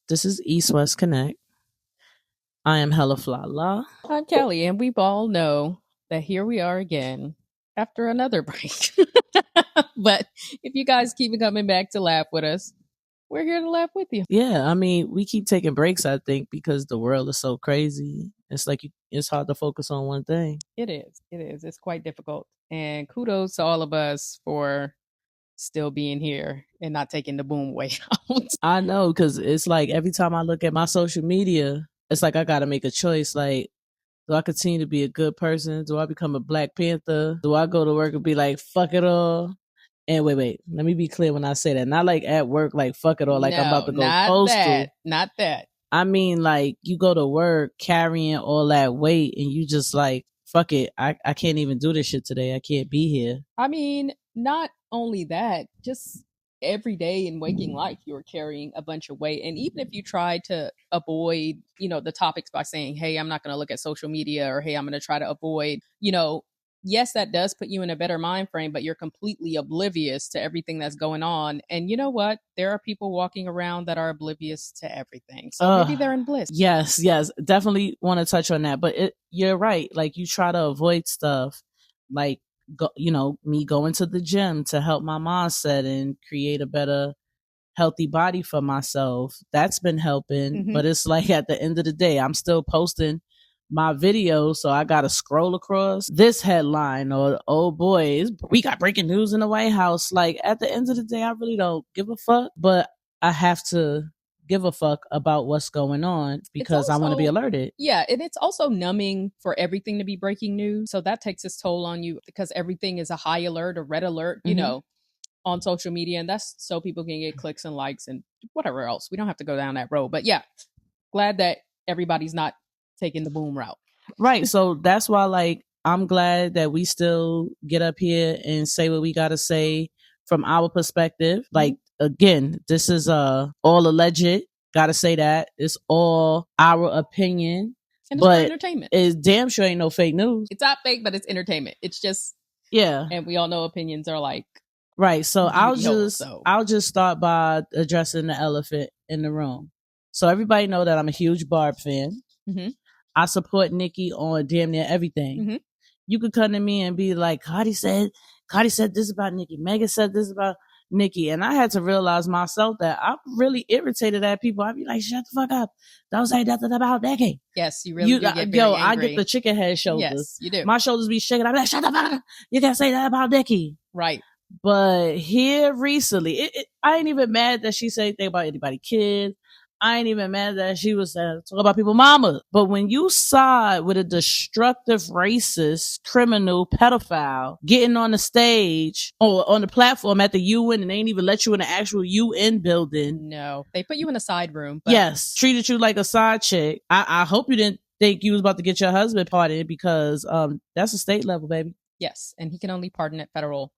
This is East West Connect. I am Hella Fly La. I'm Kelly, and we all know that here we are again after another break. But if you guys keep coming back to laugh with us, we're here to laugh with you. Yeah, I mean, we keep taking breaks, I think, because the world is so crazy. It's like it's hard to focus on one thing. It is. It is. It's quite difficult. And kudos to all of us for still being here and not taking the boom way out. I know, because it's like every time I look at my social media, it's like I got to make a choice. Like, do I continue to be a good person? Do I become a Black Panther? Do I go to work and be like, fuck it all? And wait, let me be clear when I say that. Not like at work, like fuck it all, like I'm about to go not postal. that. Not that. I mean, like you go to work carrying all that weight and you just like, fuck it. I can't even do this shit today. I can't be here. I mean, not only that, just every day in waking life, you're carrying a bunch of weight. And even if you try to avoid, the topics by saying, hey, I'm not going to look at social media, or hey, I'm going to try to avoid, yes, that does put you in a better mind frame, but you're completely oblivious to everything that's going on. And you know what? There are people walking around that are oblivious to everything. So maybe they're in bliss. Yes. Definitely want to touch on that. But you're right. Like you try to avoid stuff like, me going to the gym to help my mindset and create a better, healthy body for myself. That's been helping. Mm-hmm. But it's like at the end of the day, I'm still posting my videos, so I gotta scroll across this headline or oh boy, we got breaking news in the White House. Like at the end of the day, I really don't give a fuck, but I have to give a fuck about what's going on because I want to be alerted. Yeah, and it's also numbing for everything to be breaking news. So that takes its toll on you because everything is a high alert or red alert, on social media. And that's so people can get clicks and likes and whatever else. We don't have to go down that road. But yeah, glad that everybody's not taking the boom route. Right. So that's why, like, I'm glad that we still get up here and say what we got to say from our perspective. Like, again, this is all alleged. Got to say that. It's all our opinion. And it's for entertainment. It's damn sure ain't no fake news. It's not fake, but it's entertainment. It's just, yeah. And we all know opinions are like, right. So I'll just start by addressing the elephant in the room. So everybody know that I'm a huge Barb fan. Mm-hmm. I support Nicki on damn near everything. Mm-hmm. You could come to me and be like, Cardi said this about Nicki. Megan said this about Nicki. And I had to realize myself that I'm really irritated at people. I'd be like, shut the fuck up. Don't say nothing about Nicki. Yes, you really do get very angry. I get the chicken head shoulders. Yes, you do. My shoulders be shaking. I'm like, shut the fuck up. You can't say that about Nicki. Right. But here recently, I ain't even mad that she said anything about anybody's kids. I ain't even mad that she was talking about people's mama. But when you side with a destructive, racist, criminal, pedophile getting on the stage or on the platform at the UN and they ain't even let you in the actual UN building. No, they put you in a side room. But yes, treated you like a side chick. I hope you didn't think you was about to get your husband pardoned because that's a state level, baby. Yes, and he can only pardon at federal.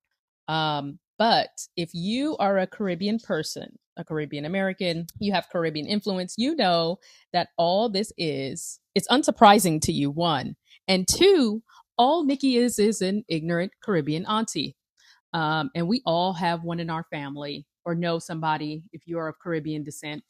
But if you are a Caribbean person, a Caribbean American, you have Caribbean influence, you know that all this it's unsurprising to you, one. And two, all Nicki is an ignorant Caribbean auntie. And we all have one in our family or know somebody if you're of Caribbean descent.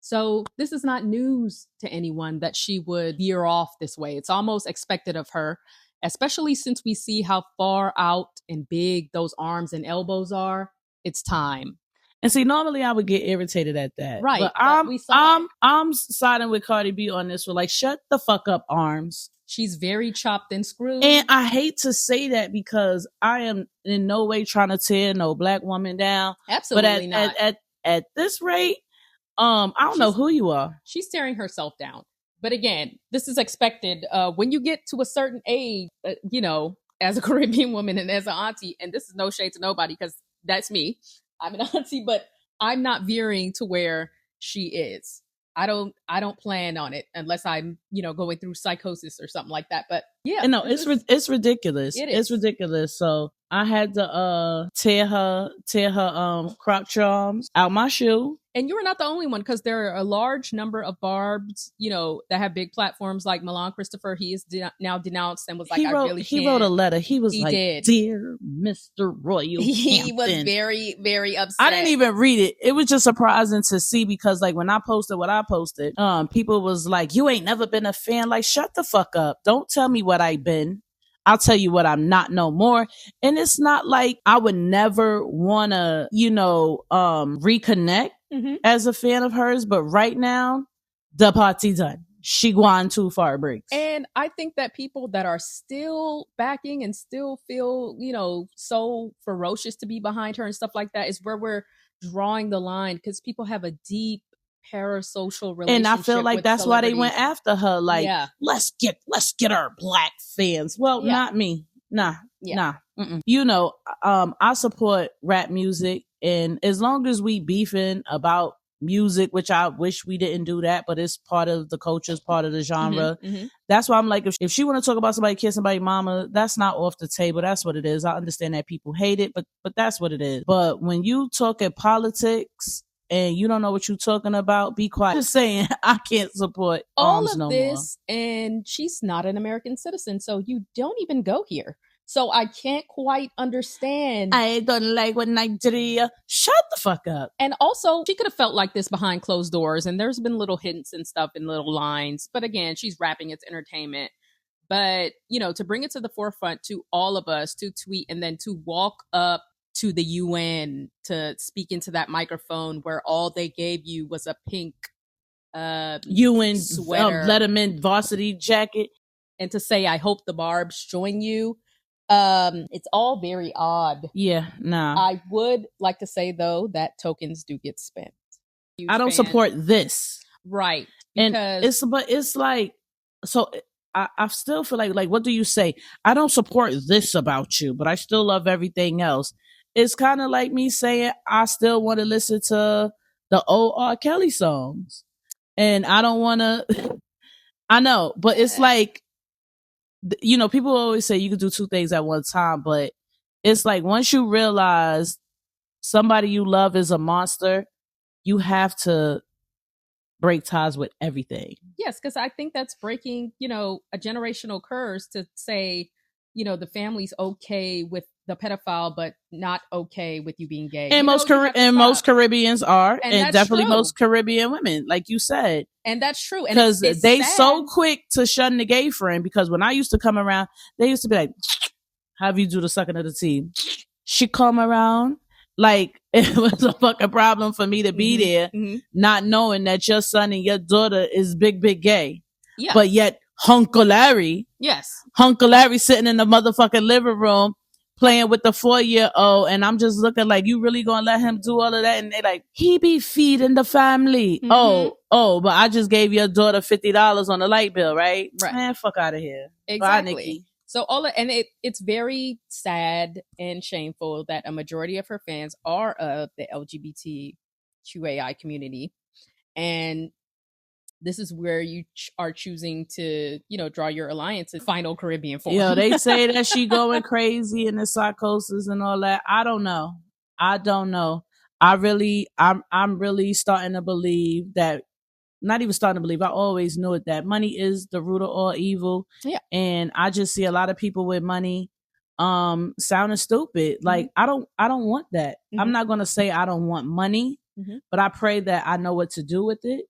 So this is not news to anyone that she would veer off this way. It's almost expected of her, especially since we see how far out and big those arms and elbows are. It's time. And see, normally I would get irritated at that. Right. But I'm siding with Cardi B on this one. Like, shut the fuck up, arms. She's very chopped and screwed. And I hate to say that because I am in no way trying to tear no black woman down. Absolutely not. At this rate, I don't know who you are. She's tearing herself down. But again, this is expected when you get to a certain age, as a Caribbean woman and as an auntie, and this is no shade to nobody because that's me. I'm an auntie, but I'm not veering to where she is. I don't plan on it unless I'm, going through psychosis or something like that. But Yeah. And no, it's ridiculous. It It's is. ridiculous. So I had to tear her crop charms out my shoe. And you're not the only one, because there are a large number of barbs, that have big platforms, like Milan Christopher. He is now denounced and was like, He wrote a letter. He was like, did. "Dear Mr. Royal He was Hampton." very, very upset. I didn't even read it. It was just surprising to see, because like when I posted what I posted, people was like, "You ain't never been a fan." Like, shut the fuck up. Don't tell me what I've been. I'll tell you what I'm not no more. And it's not like I would never wanna, reconnect as a fan of hers, but right now, the party done. She gone too far, Briggs. And I think that people that are still backing and still feel, so ferocious to be behind her and stuff like that is where we're drawing the line, because people have a deep parasocial relationship. And I feel like that's why they went after her. Like, yeah. let's get our black fans. Well, not me. Nah. Mm-mm. I support rap music, and as long as we beefing about music, which I wish we didn't do that, but it's part of the culture, it's part of the genre. That's why I'm like, if she want to talk about somebody kissing somebody's mama, that's not off the table. That's what it is. I understand that people hate it, but that's what it is. But when you talk at politics and you don't know what you're talking about, be quiet. Just saying, I can't support all arms of no this more. And she's not an American citizen, so you don't even go here. So I can't quite understand. I don't like what Nigeria. Shut the fuck up. And also, she could have felt like this behind closed doors, and there's been little hints and stuff and little lines. But again, she's rapping, it's entertainment. But, to bring it to the forefront to all of us to tweet and then to walk up to the UN to speak into that microphone where all they gave you was a pink UN sweater, Letterman varsity jacket, and to say, I hope the barbs join you. It's all very odd. Yeah, nah. I would like to say though that tokens do get spent. I don't support this. Right. And it's like, so I still feel like what do you say? I don't support this about you, but I still love everything else. It's kind of like me saying I still want to listen to the old R. Kelly songs. And I don't want to, I know, but it's like, people always say you can do two things at one time, but it's like once you realize somebody you love is a monster, you have to break ties with everything. Yes, because I think that's breaking, a generational curse to say, the family's okay with the pedophile, but not okay with you being gay. And most Caribbeans are, and definitely true. most Caribbean women, like you said. And that's true. Because they so quick to shun the gay friend. Because when I used to come around, they used to be like, have you do the sucking of the teeth? She come around. Like, it was a fucking problem for me to be there, not knowing that your son and your daughter is big gay. Yeah. But yet, Huncle Larry. Yes. Huncle Larry sitting in the motherfucking living room playing with the 4-year-old, and I'm just looking like, you really gonna let him do all of that? And they like, he be feeding the family. Oh, but I just gave your daughter $50 on the light bill, right? Man, fuck out of here. Exactly. Bye, Nicki. So it's very sad and shameful that a majority of her fans are of the LGBTQAI community, and this is where you are choosing to, draw your alliance in final Caribbean form. Yeah, they say that she going crazy in the psychosis and all that. I don't know. I'm really starting to believe that. Not even starting to believe. I always knew it, that money is the root of all evil. Yeah. And I just see a lot of people with money sounding stupid. Like, I don't want that. I'm not gonna say I don't want money, but I pray that I know what to do with it.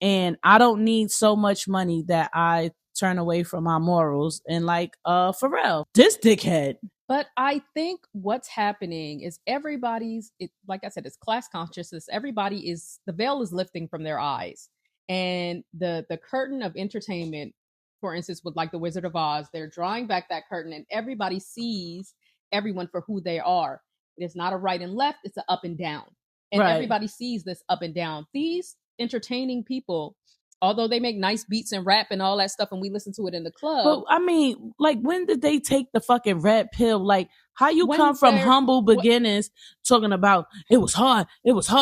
And I don't need so much money that I turn away from my morals. And like Pharrell, this dickhead. But I think what's happening is like I said, it's class consciousness. The veil is lifting from their eyes. And the curtain of entertainment, for instance, with like the Wizard of Oz, they're drawing back that curtain and everybody sees everyone for who they are. It's not a right and left, it's an up and down. And everybody sees this up and down. These entertaining people, although they make nice beats and rap and all that stuff, and we listen to it in the club. But I mean, like, when did they take the fucking red pill? Like, how you come from humble beginnings talking about it was hard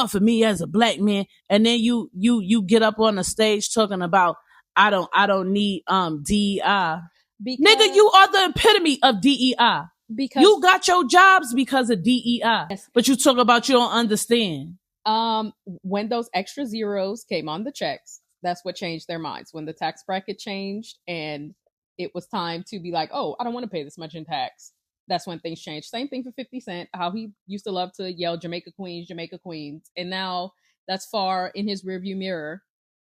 for me as a black man, and then you get up on the stage talking about I don't need DEI. Nigga, you are the epitome of DEI. Because you got your jobs because of DEI. Yes. But you talk about you don't understand. When those extra zeros came on the checks, that's what changed their minds. When the tax bracket changed and it was time to be like, oh, I don't want to pay this much in tax. That's when things changed. Same thing for 50 Cent, how he used to love to yell Jamaica Queens, Jamaica Queens. And now that's far in his rearview mirror.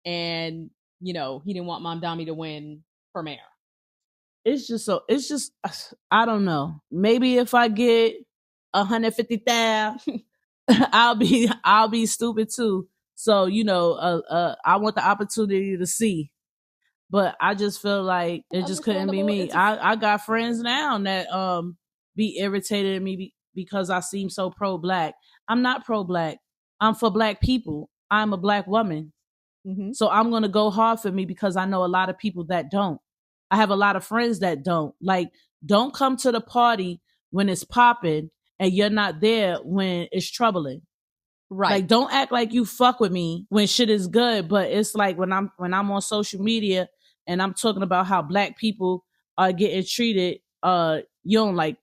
And, you know, he didn't want Mom Dami to win for mayor. It's just, I don't know. Maybe if I get 150,000, I'll be stupid too. So, you know, I want the opportunity to see. But I just feel like it just couldn't be me. I got friends now that be irritated at me because I seem so pro-black. I'm not pro-black. I'm for black people. I'm a black woman. Mm-hmm. So I'm going to go hard for me because I know a lot of people that don't. I have a lot of friends that don't. Like, don't come to the party when it's popping and you're not there when it's troubling. Right. Like, don't act like you fuck with me when shit is good. But it's like when I'm on social media and I'm talking about how black people are getting treated, you don't like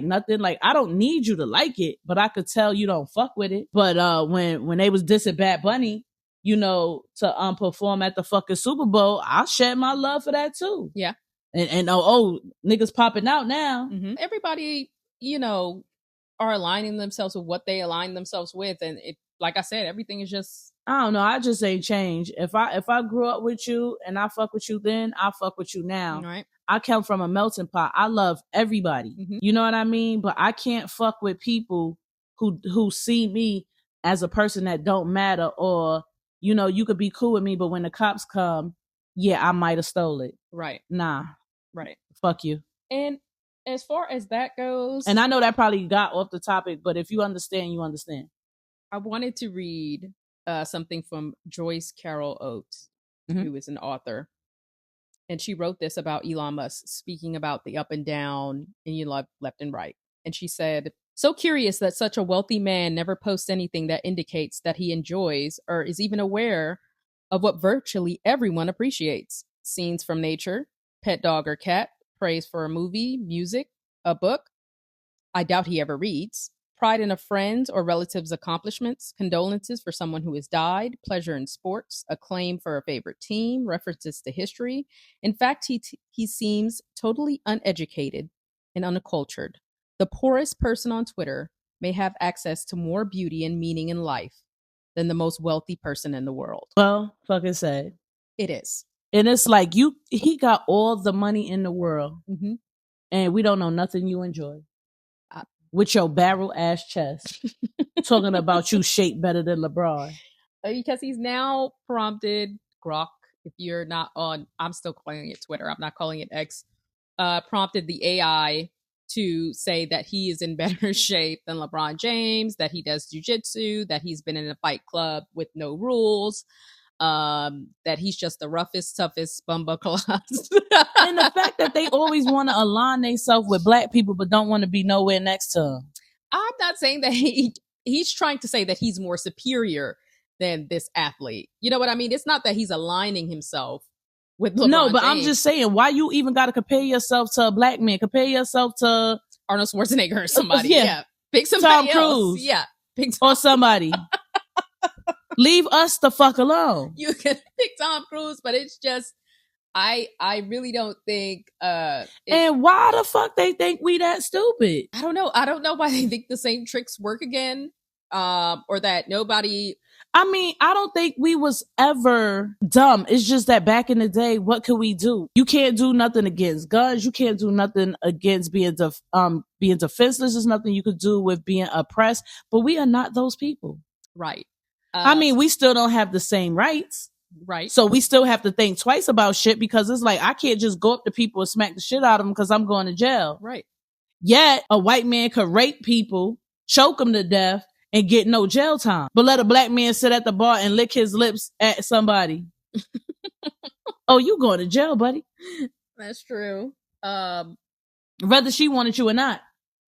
nothing. Like, I don't need you to like it, but I could tell you don't fuck with it. But when they was dissing Bad Bunny, you know, to perform at the fucking Super Bowl, I shared my love for that too. Yeah. And niggas popping out now. Mm-hmm. Everybody, you know, are aligning themselves with what they align themselves with, and it, like I said, everything is just, I don't know. I just ain't changed. If I grew up with you and I fuck with you then, I fuck with you now. Right. I come from a melting pot. I love everybody. Mm-hmm. You know what I mean? But I can't fuck with people who see me as a person that don't matter, or, you know, you could be cool with me, but when the cops come, yeah, I might have stole it. Right. Nah. Right. Fuck you. And as far as that goes, and I know that probably got off the topic, but if you understand, you understand. I wanted to read something from Joyce Carol Oates, mm-hmm. who is an author. And she wrote this about Elon Musk, speaking about the up and down and you love left and right. And she said, so curious that such a wealthy man never posts anything that indicates that he enjoys or is even aware of what virtually everyone appreciates. Scenes from nature, pet dog or cat, praise for a movie, music, a book. I doubt he ever reads. Pride in a friend's or relative's accomplishments, condolences for someone who has died, pleasure in sports, acclaim for a favorite team, references to history. In fact, he seems totally uneducated and uncultured. The poorest person on Twitter may have access to more beauty and meaning in life than the most wealthy person in the world. Well, fucking sad. It is. And it's like he got all the money in the world, mm-hmm. and we don't know nothing you enjoy. With your barrel ass chest, talking about you shaped better than LeBron. Because he's now prompted Grok. If you're not on, I'm still calling it Twitter. I'm not calling it X. Prompted the AI to say that he is in better shape than LeBron James, that he does jujitsu, that he's been in a fight club with no rules, that he's just the roughest, toughest bumba class. And the fact that they always want to align themselves with black people but don't want to be nowhere next to them. I'm not saying that he's trying to say that he's more superior than this athlete. You know what I mean? It's not that he's aligning himself with LeBron No, but James. I'm just saying, why you even got to compare yourself to a black man? Compare yourself to Arnold Schwarzenegger or somebody. Yeah. Pick somebody Tom else. Cruise. Yeah. Pick or somebody. Leave us the fuck alone. You can pick Tom Cruise, but it's just, I really don't think. And why the fuck they think we that stupid? I don't know. I don't know why they think the same tricks work again, or that nobody. I mean, I don't think we was ever dumb. It's just that back in the day, what could we do? You can't do nothing against guns. You can't do nothing against being defenseless. There's nothing you could do with being oppressed. But we are not those people. Right. I mean, we still don't have the same rights. Right. So we still have to think twice about shit, because it's like, I can't just go up to people and smack the shit out of them because I'm going to jail. Right. Yet a white man could rape people, choke them to death, and get no jail time. But let a black man sit at the bar and lick his lips at somebody. Oh, you going to jail, buddy. That's true. Whether she wanted you or not.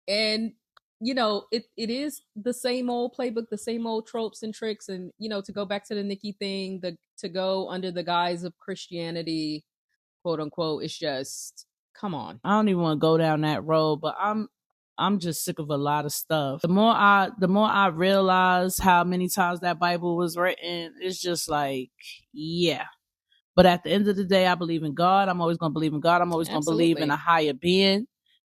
And, you know, it is the same old playbook, the same old tropes and tricks. And, you know, to go back to the Nicki thing, to go under the guise of Christianity, quote unquote, it's just Come on. I don't even want to go down that road, but I'm just sick of a lot of stuff. The more I realize how many times that Bible was written, it's just like, yeah. But at the end of the day, I believe in God. I'm always going to believe in God. I'm always going to believe in a higher being,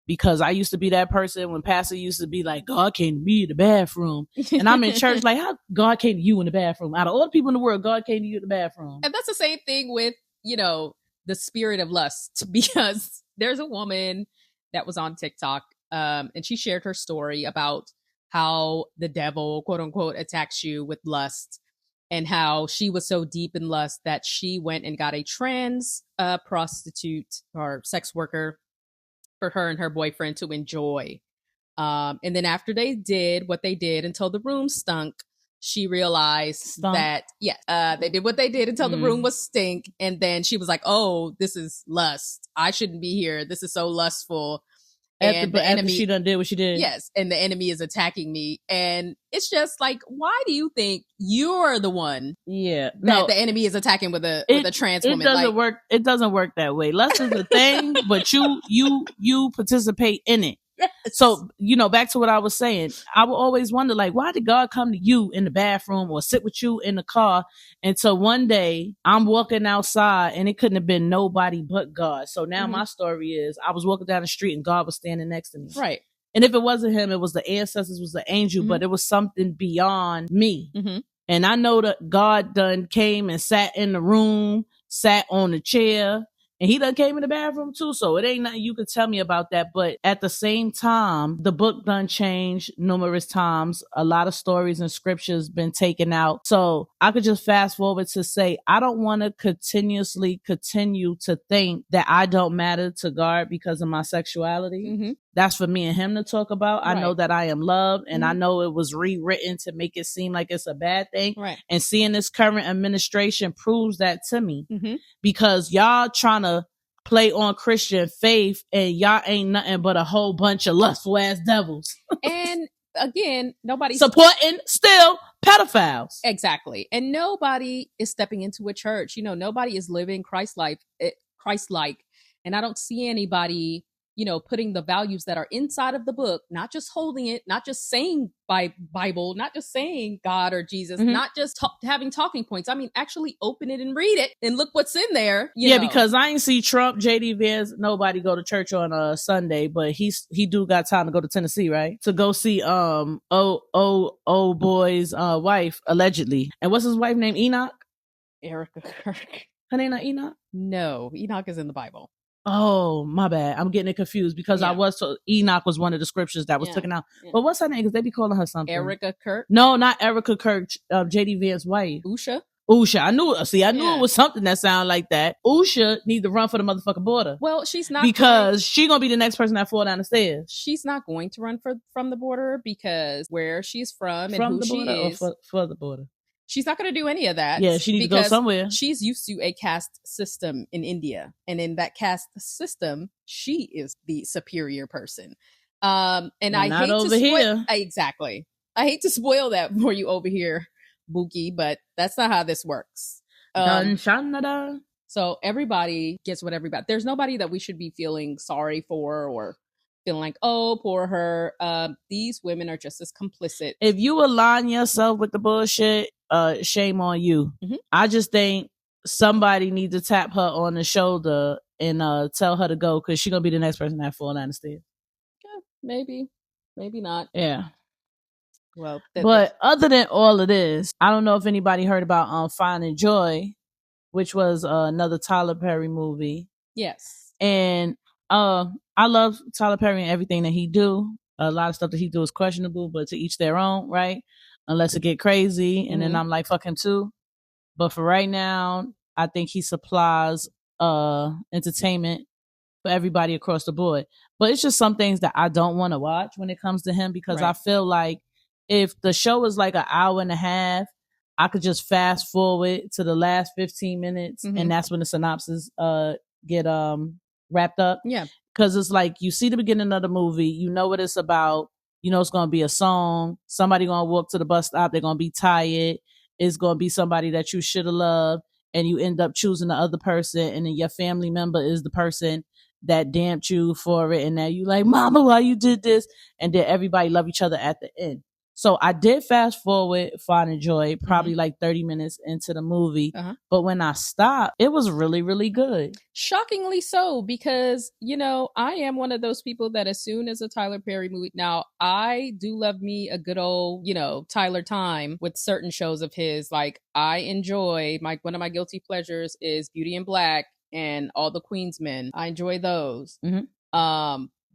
because I used to be that person when pastor used to be like, God came to me in the bathroom. And I'm in church like, how God came to you in the bathroom? Out of all the people in the world, God came to you in the bathroom. And that's the same thing with, the spirit of lust, because there's a woman that was on TikTok, and she shared her story about how the devil, quote unquote, attacks you with lust, and how she was so deep in lust that she went and got a trans prostitute or sex worker for her and her boyfriend to enjoy. And then after they did what they did until the room stunk, she realized that, they did what they did until the room was stink. And then she was like, oh, this is lust. I shouldn't be here. This is so lustful. And the enemy, she done did what she did. Yes. And the enemy is attacking me. And it's just like, why do you think you're the one that the enemy is attacking with a trans woman? It doesn't work. It doesn't work that way. Lust is a thing, but you participate in it. Yes. So, back to what I was saying, I would always wonder, like, why did God come to you in the bathroom or sit with you in the car? And so one day I'm walking outside and it couldn't have been nobody but God. So now my story is, I was walking down the street and God was standing next to me. Right. And if it wasn't him, it was the ancestors, was the angel, but it was something beyond me. And I know that God done came and sat in the room, sat on the chair, and he done came in the bathroom too. So it ain't nothing you could tell me about that. But at the same time, the book done changed numerous times. A lot of stories and scriptures been taken out. So I could just fast forward to say, I don't want to continue to think that I don't matter to God because of my sexuality. That's for me and him to talk about. Right. I know that I am loved, and I know it was rewritten to make it seem like it's a bad thing. Right. And seeing this current administration proves that to me, because y'all trying to play on Christian faith, and y'all ain't nothing but a whole bunch of lustful ass devils. And again, nobody's supporting still pedophiles. Exactly. And nobody is stepping into a church. Nobody is living Christ-like. And I don't see anybody putting the values that are inside of the book, not just holding it, not just saying Bible, not just saying God or Jesus, not just having talking points. I mean, actually open it and read it and look what's in there. You know. Because I ain't see Trump, JD Vance, nobody go to church on a Sunday, but he do got time to go to Tennessee, right? To go see old boy's wife, allegedly. And what's his wife name? Enoch? Erica Kirk. Her name not Enoch? No, Enoch is in the Bible. Oh, my bad. I'm getting it confused because I was told Enoch was one of the scriptures that was taken out. But what's her name? Because they be calling her something. Erica Kirk? No, not Erica Kirk. JD Vance's wife. Usha? I knew it was something that sounded like that. Usha need to run for the motherfucking border. Well, she's not, because she gonna be the next person that fall down the stairs. She's not going to run from the border, because where she's from and who she is, or for the border. She's not going to do any of that. Yeah, she needs to go somewhere. She's used to a caste system in India. And in that caste system, she is the superior person. And I hate to spoil... Exactly. I hate to spoil that for you over here, Buki, but that's not how this works. So everybody gets what everybody... There's nobody that we should be feeling sorry for or feeling like, oh, poor her. These women are just as complicit. If you align yourself with the bullshit, shame on you. I just think somebody needs to tap her on the shoulder and tell her to go, because she's gonna be the next person that fall down the stairs. Yeah, maybe not. Yeah. Well, but other than all of this, I don't know if anybody heard about Finding Joy, which was another Tyler Perry movie. Yes. And I love Tyler Perry and everything that he do. A lot of stuff that he do is questionable, but to each their own, right? Unless it get crazy, and then I'm like, fuck him too. But for right now, I think he supplies entertainment for everybody across the board. But it's just some things that I don't want to watch when it comes to him, because I feel like if the show is like an hour and a half, I could just fast forward to the last 15 minutes, and that's when the synopsis get wrapped up. Yeah. Because it's like, you see the beginning of the movie, you know what it's about. You know it's going to be a song. Somebody going to walk to the bus stop. They're going to be tired. It's going to be somebody that you should have loved. And you end up choosing the other person. And then your family member is the person that damned you for it, and now you like, mama, why you did this? And then everybody love each other at the end. So I did fast forward Find and Joy, probably like 30 minutes into the movie. But when I stopped, it was really, really good. Shockingly so, because, you know, I am one of those people that as soon as a Tyler Perry movie, now I do love me a good old, you know, Tyler time with certain shows of his. Like I enjoy one of my guilty pleasures is Beauty in Black and All the Queensmen. I enjoy those.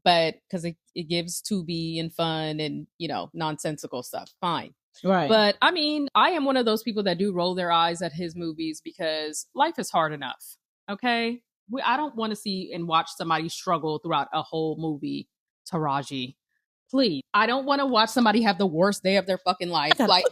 But because it gives Tubi and fun and, you know, nonsensical stuff. Fine. Right. But I mean, I am one of those people that do roll their eyes at his movies because life is hard enough. Okay. I don't want to see and watch somebody struggle throughout a whole movie. Taraji, please. I don't want to watch somebody have the worst day of their fucking life. Like,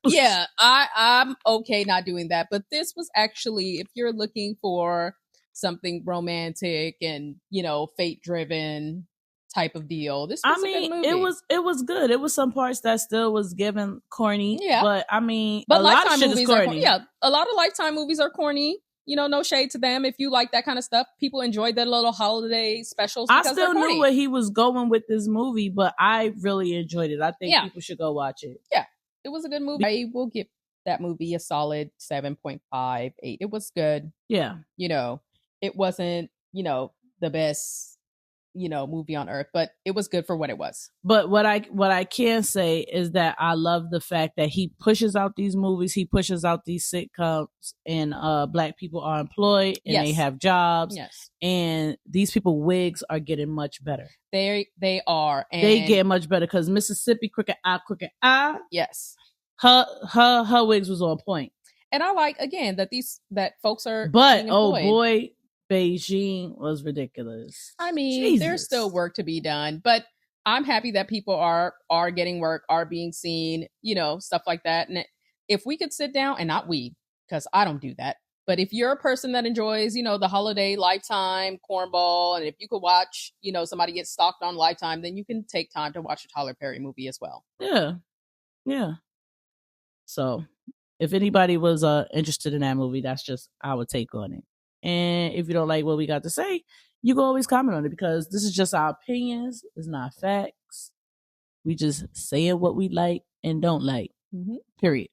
yeah, I'm okay not doing that. But this was actually, if you're looking for something romantic and, you know, fate driven type of deal, this was a good movie. it was good. It was some parts that still was given corny. Yeah. But I mean, but a lot of shit movies is corny. A lot of Lifetime movies are corny. You know, no shade to them. If you like that kind of stuff, people enjoy their little holiday specials. I still knew where he was going with this movie, but I really enjoyed it. I think people should go watch it. Yeah, it was a good movie. I will give that movie a solid 7.58. It was good. Yeah. You know, it wasn't, you know, the best, you know, movie on earth, but it was good for what it was. But what I can say is that I love the fact that he pushes out these movies, he pushes out these sitcoms, and Black people are employed and they have jobs. Yes. And these people wigs are getting much better. They are. And they get much better because Mississippi Crooked Eye. Yes. Her wigs was on point. And I like, again, that folks are. But oh boy, Beijing was ridiculous. I mean, there's still work to be done, but I'm happy that people are getting work, are being seen, you know, stuff like that. And if we could sit down, and not we, because I don't do that, but if you're a person that enjoys, you know, the holiday Lifetime cornball, and if you could watch, you know, somebody get stalked on Lifetime, then you can take time to watch a Tyler Perry movie as well. Yeah. Yeah. So if anybody was interested in that movie, that's just our take on it. And if you don't like what we got to say, you can always comment on it, because this is just our opinions. It's not facts. We just saying what we like and don't like. Period.